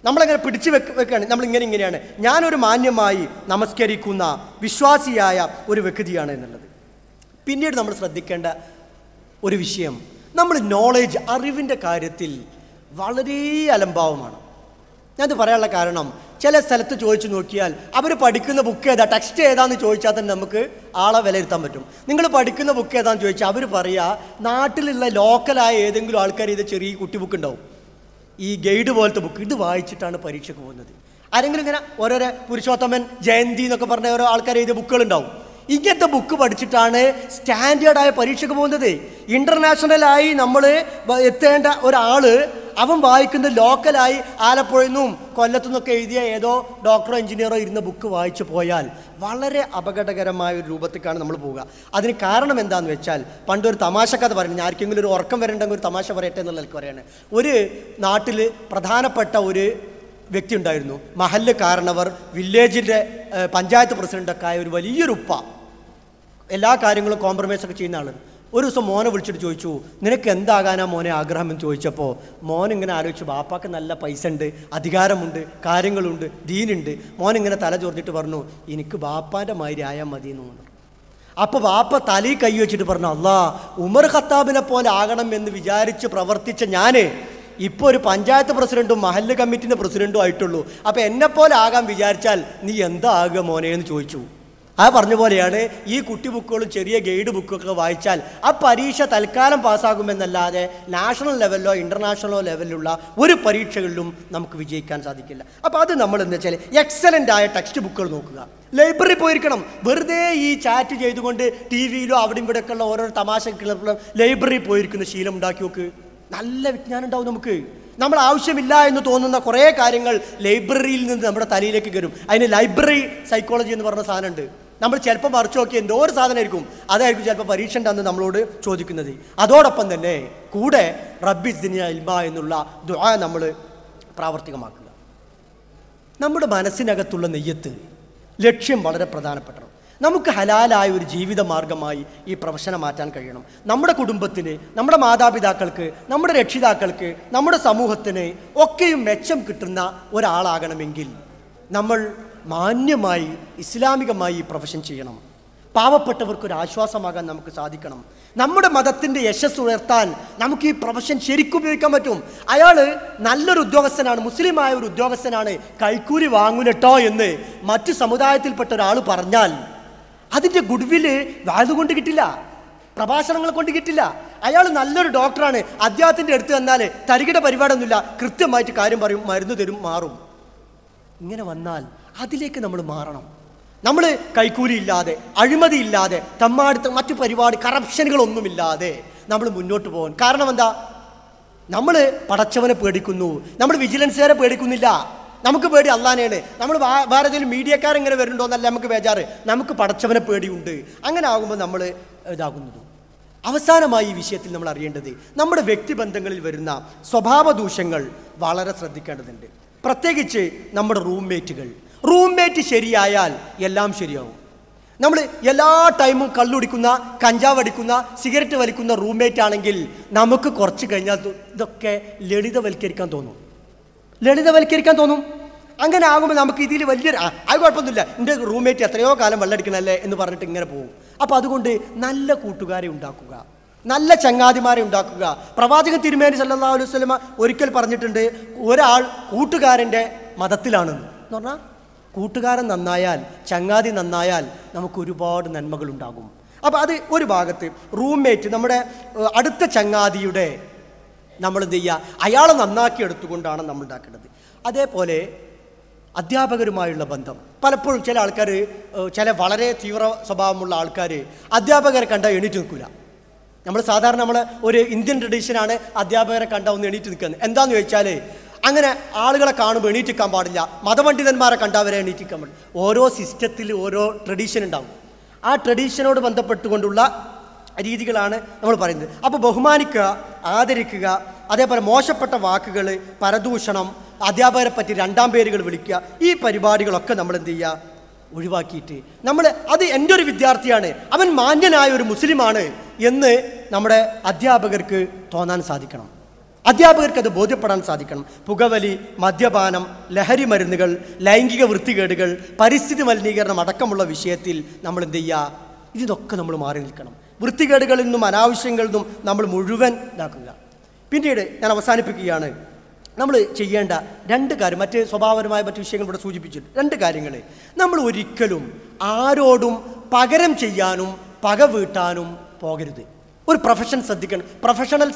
നമ്മളങ്ങനെ പിടിച്ചു വെക്കുകയാണ്, നമ്മളിങ്ങനെയാണ് ഞാനൊരു മാന്യമായി നമസ്കരിക്കുന്ന വിശ്വാസിയായ ഒരു വ്യക്തിയാണ് എന്നുള്ളത്. പിന്നീട് നമ്മൾ ശ്രദ്ധിക്കേണ്ട ഒരു വിഷയം, നമ്മൾ നോളേജ്, അറിവിൻ്റെ കാര്യത്തിൽ വളരെ അലംഭാവമാണ്. ഞാനത് പറയാനുള്ള കാരണം, ചില സ്ഥലത്ത് ചോദിച്ചു നോക്കിയാൽ അവർ പഠിക്കുന്ന ബുക്ക് ഏതാ, ടെക്സ്റ്റ് ഏതാന്ന് ചോദിച്ചാൽ തന്നെ നമുക്ക് ആളെ വിലയിരുത്താൻ പറ്റും. നിങ്ങൾ പഠിക്കുന്ന ബുക്ക് ഏതാന്ന് ചോദിച്ചാൽ അവർ പറയുക നാട്ടിലുള്ള ലോക്കലായ ഏതെങ്കിലും ആൾക്കാർ ഇത് ചെറിയ കുട്ടി ബുക്ക് ഉണ്ടാവും, ഈ ഗൈഡ് പോലത്തെ ബുക്ക്, ഇത് വായിച്ചിട്ടാണ് പരീക്ഷയ്ക്ക് പോകുന്നത്. ആരെങ്കിലും ഇങ്ങനെ ഓരോരോ പുരുഷോത്തമൻ, ജയന്തി എന്നൊക്കെ പറഞ്ഞ ഓരോ ആൾക്കാർ എഴുതിയ ബുക്കുകളുണ്ടാവും. ഇങ്ങനത്തെ ബുക്ക് പഠിച്ചിട്ടാണ് സ്റ്റാൻഡേർഡായ പരീക്ഷയ്ക്ക് പോകുന്നത്. ഇൻ്റർനാഷണലായി നമ്മൾ എത്തേണ്ട ഒരാൾ അവൻ വായിക്കുന്നത് ലോക്കലായി ആലപ്പുഴയിൽ നിന്നും കൊല്ലത്തു നിന്നൊക്കെ എഴുതിയ ഏതോ ഡോക്ടറോ എഞ്ചിനീയറോ ഇരുന്ന ബുക്ക് വായിച്ചു പോയാൽ വളരെ അപകടകരമായ ഒരു രൂപത്തിലേക്കാണ് നമ്മൾ പോവുക. അതിന് കാരണം എന്താണെന്ന് വെച്ചാൽ, പണ്ടൊരു തമാശ കഥ പറയുന്നത്, ഞാൻ ആർക്കെങ്കിലും ഒരു ഉറക്കം വരണ്ടെങ്കിൽ ഒരു തമാശ പറയട്ടെ എന്നുള്ള നിലയ്ക്ക് പറയാണ്. ഒരു നാട്ടിൽ പ്രധാനപ്പെട്ട ഒരു വ്യക്തി ഉണ്ടായിരുന്നു, മഹല്ല് കാരണവർ, വില്ലേജിൻ്റെ പഞ്ചായത്ത് പ്രസിഡൻ്റൊക്കെ ആയ ഒരു വലിയൊരു ഉപ്പ, എല്ലാ കാര്യങ്ങളും കോംപ്രമൈസ് ഒക്കെ ചെയ്യുന്ന ആൾ. ഒരു ദിവസം മോനെ വിളിച്ചിട്ട് ചോദിച്ചു, നിനക്ക് എന്താകാനാ മോനെ ആഗ്രഹം എന്ന് ചോദിച്ചപ്പോൾ മോൻ ഇങ്ങനെ ആലോചിച്ചു, ബാപ്പാക്ക് നല്ല പൈസ ഉണ്ട്, അധികാരമുണ്ട്, കാര്യങ്ങളുണ്ട്, ദീനുണ്ട്. മോനിങ്ങനെ തല ചോർന്നിട്ട് പറഞ്ഞു, എനിക്ക് ബാപ്പാൻ്റെ മാതിരി ആയാൽ മതി എന്ന് പറഞ്ഞു. അപ്പോൾ ബാപ്പ തലയിൽ കൈ വെച്ചിട്ട് പറഞ്ഞു, അല്ലാ, ഉമർ ഖത്താബിനെ പോലെ ആകണം എന്ന് വിചാരിച്ച് പ്രവർത്തിച്ച ഞാൻ ഇപ്പോൾ ഒരു പഞ്ചായത്ത് പ്രസിഡൻറ്റും മഹല്ല് കമ്മിറ്റിൻ്റെ പ്രസിഡൻറ്റും ആയിട്ടുള്ളൂ. അപ്പോൾ എന്നെപ്പോലെ ആകാൻ വിചാരിച്ചാൽ നീ എന്താ ആകുക മോനെ എന്ന് ചോദിച്ചു. ആ പറഞ്ഞ പോലെയാണ് ഈ കുട്ടി ബുക്കുകളും ചെറിയ ഗൈഡ് ബുക്കൊക്കെ വായിച്ചാൽ ആ പരീക്ഷ തൽക്കാലം പാസ്സാകുമെന്നല്ലാതെ നാഷണൽ ലെവലിലോ ഇൻ്റർനാഷണലോ ലെവലിലുള്ള ഒരു പരീക്ഷകളിലും നമുക്ക് വിജയിക്കാൻ സാധിക്കില്ല. അപ്പോൾ അത് നമ്മൾ എന്താ വെച്ചാൽ എക്സലൻ്റ് ആയ ടെക്സ്റ്റ് ബുക്കുകൾ നോക്കുക, ലൈബ്രറി പോയിരിക്കണം. വെറുതെ ഈ ചാറ്റ് ചെയ്തുകൊണ്ട് ടി വിയിലോ അവിടെ ഇവിടെയൊക്കെ ഉള്ള ഓരോ തമാശ ലൈബ്രറി പോയിരിക്കുന്ന ശീലം ഉണ്ടാക്കി നോക്ക്. നല്ല വിജ്ഞാനം ഉണ്ടാവും നമുക്ക്. നമ്മൾ ആവശ്യമില്ല എന്ന് തോന്നുന്ന കുറേ കാര്യങ്ങൾ ലൈബ്രറിയിൽ നിന്ന് നമ്മുടെ തലയിലേക്ക് കയറും. അതിന് ലൈബ്രറി സൈക്കോളജി എന്ന് പറഞ്ഞ സാധനമുണ്ട്. നമ്മൾ ചിലപ്പോൾ മറിച്ച് നോക്കി എന്തോ ഒരു സാധനമായിരിക്കും, അതായിരിക്കും ചിലപ്പോൾ പരീക്ഷൻ്റെ അന്ന് നമ്മളോട് ചോദിക്കുന്നത്. അതോടൊപ്പം തന്നെ കൂടെ റബ്ബി സിദ്ദിനി ഇൽമാ എന്നുള്ള ദുആ നമ്മൾ പ്രാവർത്തികമാക്കുക. നമ്മുടെ മനസ്സിനകത്തുള്ള നെയ്യത്ത് ലക്ഷ്യം വളരെ പ്രധാനപ്പെട്ടതാണ്. നമുക്ക് ഹലാലായ ഒരു ജീവിത മാർഗമായി ഈ പ്രൊഫഷനെ മാറ്റാൻ കഴിയണം. നമ്മുടെ കുടുംബത്തിന്, നമ്മുടെ മാതാപിതാക്കൾക്ക്, നമ്മുടെ രക്ഷിതാക്കൾക്ക്, നമ്മുടെ സമൂഹത്തിന് ഒക്കെയും മെച്ചം കിട്ടുന്ന ഒരാളാകണമെങ്കിൽ നമ്മൾ മാന്യമായി ഇസ്ലാമികമായി ഈ പ്രൊഫഷൻ ചെയ്യണം. പാവപ്പെട്ടവർക്കൊരു ആശ്വാസമാകാൻ നമുക്ക് സാധിക്കണം. നമ്മുടെ മതത്തിൻ്റെ യശസ് ഉയർത്താൻ നമുക്ക് ഈ പ്രൊഫഷൻ ശരിക്കും ഉപയോഗിക്കാൻ പറ്റും. അയാൾ നല്ലൊരു ഉദ്യോഗസ്ഥനാണ്, മുസ്ലിമായ ഒരു ഉദ്യോഗസ്ഥനാണ്, കൈക്കൂലി വാങ്ങുലട്ടോ എന്ന് മറ്റു സമുദായത്തിൽപ്പെട്ട ഒരാൾ പറഞ്ഞാൽ അതിൻ്റെ ഗുഡ്വില് വാതുകൊണ്ട് കിട്ടില്ല, പ്രഭാഷണങ്ങൾ കൊണ്ട് കിട്ടില്ല. അയാൾ നല്ലൊരു ഡോക്ടറാണ്, അദ്ദേഹത്തിൻ്റെ അടുത്ത് വന്നാൽ തരികിട പരിപാടിയൊന്നുമില്ല, കൃത്യമായിട്ട് കാര്യം പറയും, മരുന്ന് തരും, മാറും. ഇങ്ങനെ വന്നാൽ അതിലേക്ക് നമ്മൾ മാറണം. നമ്മൾ കൈക്കൂലി ഇല്ലാതെ, അഴിമതി ഇല്ലാതെ, തമ്മാടുത്ത മറ്റു പരിപാടി കറപ്ഷനുകളൊന്നുമില്ലാതെ നമ്മൾ മുന്നോട്ട് പോകാൻ. കാരണം എന്താ? നമ്മൾ പടച്ചവനെ പേടിക്കുന്നു, നമ്മൾ വിജിലൻസുകാരെ പേടിക്കുന്നില്ല. നമുക്ക് പേടി അള്ളാനെയാണ്. നമ്മൾ വേറെ ഏതെങ്കിലും മീഡിയക്കാരെങ്ങനെ വരുന്നുണ്ടോന്നല്ല നമുക്ക് ബേജാറ്, നമുക്ക് പടച്ചവനെ പേടിയുണ്ട്. അങ്ങനെ ആകുമ്പോൾ നമ്മൾ ഇതാകുന്നത്. അവസാനമായി ഈ വിഷയത്തിൽ നമ്മൾ അറിയേണ്ടത് നമ്മുടെ വ്യക്തിബന്ധങ്ങളിൽ വരുന്ന സ്വഭാവ ദൂഷ്യങ്ങൾ വളരെ ശ്രദ്ധിക്കേണ്ടതുണ്ട്. പ്രത്യേകിച്ച് നമ്മുടെ റൂംമേറ്റ് ശരിയായാൽ എല്ലാം ശരിയാവും. നമ്മൾ എല്ലാ ടൈമും കള്ളുടിക്കുന്ന, കഞ്ചാവ് അടിക്കുന്ന, സിഗരറ്റ് വലിക്കുന്ന റൂംമേറ്റ് ആണെങ്കിൽ നമുക്ക് കുറച്ച് കഴിഞ്ഞാൽ ഇതൊക്കെ ലളിതവൽക്കരിക്കാൻ തോന്നും. അങ്ങനെ ആകുമ്പോൾ നമുക്ക് ഇതിൽ വലിയൊരു അത് കുഴപ്പമൊന്നുമില്ല, എൻ്റെ റൂംമേറ്റ് എത്രയോ കാലം വെള്ളടിക്കണല്ലേ എന്ന് പറഞ്ഞിട്ട് ഇങ്ങനെ പോകും. അപ്പോൾ അതുകൊണ്ട് നല്ല കൂട്ടുകാരെ ഉണ്ടാക്കുക, നല്ല ചങ്ങാതിമാരെ ഉണ്ടാക്കുക. പ്രവാചകൻ തിരുമേനി സല്ലല്ലാഹു അലൈഹി വസല്ലമ ഒരിക്കൽ പറഞ്ഞിട്ടുണ്ട്, ഒരാൾ കൂട്ടുകാരൻ്റെ മതത്തിലാണെന്ന്. എന്ന് പറഞ്ഞാൽ കൂട്ടുകാരൻ നന്നായാൽ, ചങ്ങാതി നന്നായാൽ നമുക്ക് ഒരുപാട് നന്മകളുണ്ടാകും. അപ്പോൾ അത് ഒരു ഭാഗത്ത് റൂംമേറ്റ്, നമ്മുടെ അടുത്ത ചങ്ങാതിയുടെ നമ്മൾ എന്ത് ചെയ്യുക, അയാളെ നന്നാക്കി എടുത്തുകൊണ്ടാണ് നമ്മൾ ഉണ്ടാക്കേണ്ടത്. അതേപോലെ അധ്യാപകരുമായുള്ള ബന്ധം. പലപ്പോഴും ചില ആൾക്കാർ, ചില വളരെ തീവ്ര സ്വഭാവമുള്ള ആൾക്കാർ അധ്യാപകരെ കണ്ടാൽ എണീറ്റ് നിൽക്കില്ല. സാധാരണ ഒരു ഇന്ത്യൻ ട്രഡീഷനാണ് അധ്യാപകരെ കണ്ടാൽ ഒന്ന് എണീറ്റ് നിൽക്കുന്നത്. എന്താണെന്ന് ചോദിച്ചാൽ, അങ്ങനെ ആളുകളെ കാണുമ്പോൾ എണീറ്റിക്കാൻ പാടില്ല, മതപണ്ഡിതന്മാരെ കണ്ടവരെ എണീറ്റിക്കാൻ പാടില്ല. ഓരോ സിസ്റ്റത്തിൽ ഓരോ ട്രഡീഷൻ ഉണ്ടാവും. ആ ട്രഡീഷനോട് ബന്ധപ്പെട്ടുകൊണ്ടുള്ള രീതികളാണ് നമ്മൾ പറയുന്നത്. അപ്പോൾ ബഹുമാനിക്കുക, ആദരിക്കുക, അതേപോലെ മോശപ്പെട്ട വാക്കുകൾ, പരദൂഷണം, അധ്യാപകരെ പറ്റി രണ്ടാം പേരുകൾ വിളിക്കുക, ഈ പരിപാടികളൊക്കെ നമ്മൾ എന്ത് ചെയ്യുക, ഒഴിവാക്കിയിട്ട് അത് എൻ്റെ ഒരു വിദ്യാർത്ഥിയാണ്, അവൻ മാന്യനായ ഒരു മുസ്ലിമാണ് എന്ന് നമ്മുടെ അധ്യാപകർക്ക് തോന്നാൻ സാധിക്കണം. അധ്യാപകർക്ക് അത് ബോധ്യപ്പെടാൻ സാധിക്കണം. പുകവലി, മദ്യപാനം, ലഹരി മരുന്നുകൾ, ലൈംഗിക വൃത്തികേടുകൾ, പരിസ്ഥിതി മലിനീകരണം അടക്കമുള്ള വിഷയത്തിൽ നമ്മൾ എന്ത് ചെയ്യുക, ഇതൊക്കെ നമ്മൾ മാറി നിൽക്കണം. വൃത്തികേടുകളിൽ നിന്നും അനാവശ്യങ്ങളിൽ നിന്നും നമ്മൾ മുഴുവൻ ഇതാക്കുക. പിന്നീട് ഞാൻ അവസാനിപ്പിക്കുകയാണ്, നമ്മൾ ചെയ്യേണ്ട രണ്ട് കാര്യം, മറ്റ് സ്വഭാവപരമായ മറ്റു വിഷയങ്ങൾ ഇവിടെ സൂചിപ്പിച്ചിട്ട് 2 കാര്യങ്ങൾ. നമ്മൾ ഒരിക്കലും ആരോടും പകരം ചെയ്യാനും പക വീട്ടാനും പോകരുത്. ഒരു പ്രൊഫഷണൽ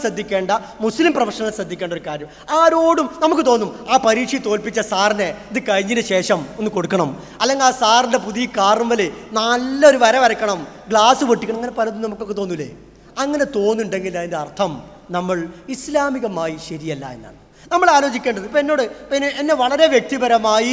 ശ്രദ്ധിക്കേണ്ട, മുസ്ലിം പ്രൊഫഷണൽ ശ്രദ്ധിക്കേണ്ട ഒരു കാര്യം, ആരോടും നമുക്ക് തോന്നും ആ പരീക്ഷ തോൽപ്പിച്ച സാറിനെ ഇത് കഴിഞ്ഞതിന് ശേഷം ഒന്ന് കൊടുക്കണം, അല്ലെങ്കിൽ ആ സാറിൻ്റെ പുതിയ കാറുമ്മൽ നല്ലൊരു വര വരക്കണം, ഗ്ലാസ് പൊട്ടിക്കണം, അങ്ങനെ പലതും നമുക്കൊക്കെ തോന്നൂലേ? അങ്ങനെ തോന്നുന്നുണ്ടെങ്കിൽ അതിൻ്റെ അർത്ഥം നമ്മൾ ഇസ്ലാമികമായി ശരിയല്ല എന്നാണ്. നമ്മൾ ആലോചിക്കേണ്ടത്. ഇപ്പം എന്നെ വളരെ വ്യക്തിപരമായി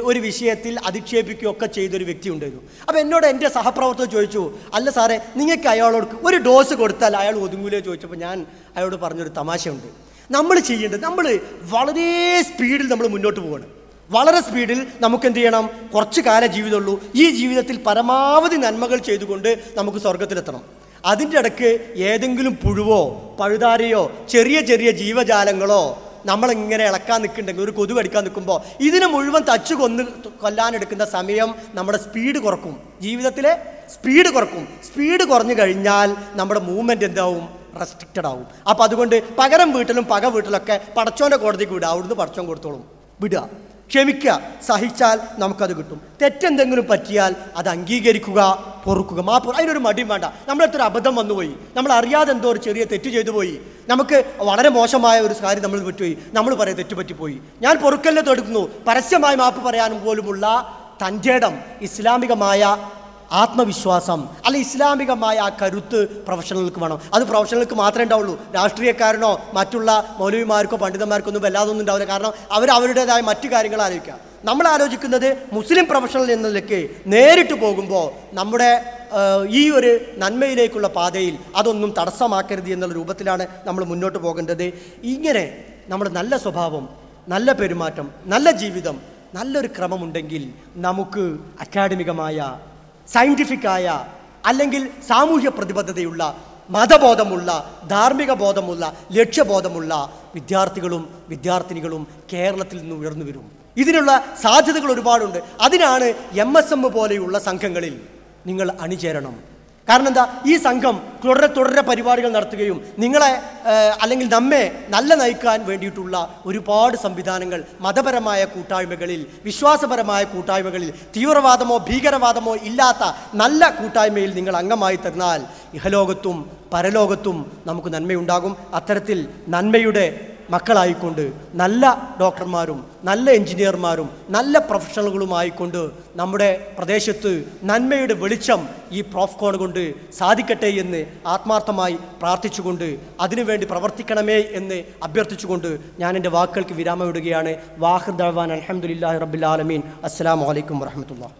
ഒരു വിഷയത്തിൽ അധിക്ഷേപിക്കുകയൊക്കെ ചെയ്തൊരു വ്യക്തി ഉണ്ടായിരുന്നു. അപ്പോൾ എന്നോട് എൻ്റെ സഹപ്രവർത്തകർ ചോദിച്ചു, അല്ല സാറേ, നിങ്ങൾക്ക് അയാളോട് ഒരു ഡോസ് കൊടുത്താൽ അയാൾ ഒതുങ്ങൂലേ ചോദിച്ചപ്പോൾ ഞാൻ അയാളോട് പറഞ്ഞൊരു തമാശയുണ്ട്. നമ്മൾ ചെയ്യേണ്ടത്, നമ്മൾ വളരെ സ്പീഡിൽ നമ്മൾ മുന്നോട്ട് പോവുകയാണ്. വളരെ സ്പീഡിൽ നമുക്ക് എന്ത് ചെയ്യണം, കുറച്ച് കാല ജീവിതമുള്ളൂ, ഈ ജീവിതത്തിൽ പരമാവധി നന്മകൾ ചെയ്തുകൊണ്ട് നമുക്ക് സ്വർഗത്തിലെത്തണം. അതിൻ്റെ ഇടയ്ക്ക് ഏതെങ്കിലും പുഴുവോ പഴുതാരയോ ചെറിയ ചെറിയ ജീവജാലങ്ങളോ നമ്മളിങ്ങനെ ഇളക്കാൻ നിൽക്കുന്നുണ്ടെങ്കിൽ, ഒരു കൊതു കടിക്കാൻ നിൽക്കുമ്പോൾ ഇതിനെ മുഴുവൻ തച്ചു കൊല്ലാനെടുക്കുന്ന സമയം നമ്മുടെ സ്പീഡ് കുറക്കും, ജീവിതത്തിലെ സ്പീഡ് കുറക്കും. സ്പീഡ് കുറഞ്ഞു കഴിഞ്ഞാൽ നമ്മുടെ മൂവ്മെൻറ്റ് എന്താവും, റെസ്ട്രിക്റ്റഡ് ആവും. അപ്പോൾ അതുകൊണ്ട് പകരം വീട്ടിലും പക വീട്ടിലൊക്കെ പടച്ചോൻ്റെ കോടതിക്ക് വിടുക, അവിടുന്ന് പടച്ചോൻ കൊടുത്തോളും. വിടുക, ക്ഷമിക്കുക, സഹിച്ചാൽ നമുക്കത് കിട്ടും. തെറ്റെന്തെങ്കിലും പറ്റിയാൽ അത് അംഗീകരിക്കുക, പൊറുക്കുക, മാപ്പ്. അതിനൊരു മടിയും വേണ്ട. നമ്മളെത്ര അബദ്ധം വന്നുപോയി, നമ്മൾ അറിയാതെ എന്തോ ഒരു ചെറിയ തെറ്റ് ചെയ്തു പോയി, നമുക്ക് വളരെ മോശമായ ഒരു കാര്യം നമ്മൾ പറ്റുപോയി, നമ്മൾ പറയാം തെറ്റുപറ്റിപ്പോയി, ഞാൻ പൊറുക്കലിനെ തൊടുക്കുന്നു, പരസ്യമായി മാപ്പ് പറയാനും പോലുമുള്ള തൻ്റെ ഇടം, ഇസ്ലാമികമായ ആത്മവിശ്വാസം അല്ല ഇസ്ലാമികമായ ആ കരുത്ത് പ്രൊഫഷണലുകൾക്ക് വേണം. അത് പ്രൊഫഷണലുകൾക്ക് മാത്രമേ ഉണ്ടാവുള്ളൂ. രാഷ്ട്രീയക്കാരനോ മറ്റുള്ള മൗലവിമാർക്കോ പണ്ഡിതന്മാർക്കോ ഒന്നും വല്ലാതൊന്നും ഉണ്ടാവില്ല. കാരണം അവരുടേതായ മറ്റു കാര്യങ്ങൾ ആലോചിക്കുക. നമ്മൾ ആലോചിക്കുന്നത് മുസ്ലിം പ്രൊഫഷണൽ എന്ന നിലയ്ക്ക് നേരിട്ട് പോകുമ്പോൾ നമ്മുടെ ഈ ഒരു നന്മയിലേക്കുള്ള പാതയിൽ അതൊന്നും തടസ്സമാക്കരുത് എന്നുള്ള രൂപത്തിലാണ് നമ്മൾ മുന്നോട്ട് പോകേണ്ടത്. ഇങ്ങനെ നമ്മുടെ നല്ല സ്വഭാവം, നല്ല പെരുമാറ്റം, നല്ല ജീവിതം, നല്ലൊരു ക്രമമുണ്ടെങ്കിൽ നമുക്ക് അക്കാഡമികമായ, സയൻറ്റിഫിക്കായ, അല്ലെങ്കിൽ സാമൂഹ്യ പ്രതിബദ്ധതയുള്ള, മതബോധമുള്ള, ധാർമ്മിക ബോധമുള്ള, ലക്ഷ്യബോധമുള്ള വിദ്യാർത്ഥിനികളും കേരളത്തിൽ നിന്ന് ഉയർന്നു വരും. ഇതിനുള്ള സാധ്യതകൾ ഒരുപാടുണ്ട്. അതിനാണ് MSM പോലെയുള്ള സംഘങ്ങളിൽ നിങ്ങൾ അണിചേരണം. കാരണം എന്താ, ഈ സംഘം തുടരെ പരിപാടികൾ നടത്തുകയും നിങ്ങളെ അല്ലെങ്കിൽ നമ്മെ നല്ല നയിക്കാൻ വേണ്ടിയിട്ടുള്ള ഒരുപാട് സംവിധാനങ്ങൾ മതപരമായ കൂട്ടായ്മകളിൽ, വിശ്വാസപരമായ കൂട്ടായ്മകളിൽ, തീവ്രവാദമോ ഭീകരവാദമോ ഇല്ലാത്ത നല്ല കൂട്ടായ്മയിൽ നിങ്ങൾ അംഗമായി തീർന്നാൽ ഇഹലോകത്തും പരലോകത്തും നമുക്ക് നന്മയുണ്ടാകും. അത്തരത്തിൽ നന്മയുടെ മക്കളായിക്കൊണ്ട് നല്ല ഡോക്ടർമാരും നല്ല എഞ്ചിനീയർമാരും നല്ല പ്രൊഫഷണലുകളുമായിക്കൊണ്ട് നമ്മുടെ പ്രദേശത്ത് നന്മയുടെ വെളിച്ചം ഈ പ്രോഫ്കോൺ കൊണ്ട് സാധിക്കട്ടെ എന്ന് ആത്മാർത്ഥമായി പ്രാർത്ഥിച്ചുകൊണ്ട് അതിനുവേണ്ടി പ്രവർത്തിക്കണമേ എന്ന് അഭ്യർത്ഥിച്ചുകൊണ്ട് ഞാൻ എൻ്റെ വാക്കുകൾക്ക് വിരാമമിടുകയാണ്. വാഹിർ ദഅ്വാന അൽഹംദുലില്ലാഹി റബ്ബിൽ ആലമീൻ. അസ്സലാമു അലൈക്കും വറഹ്മത്തുള്ളാഹി.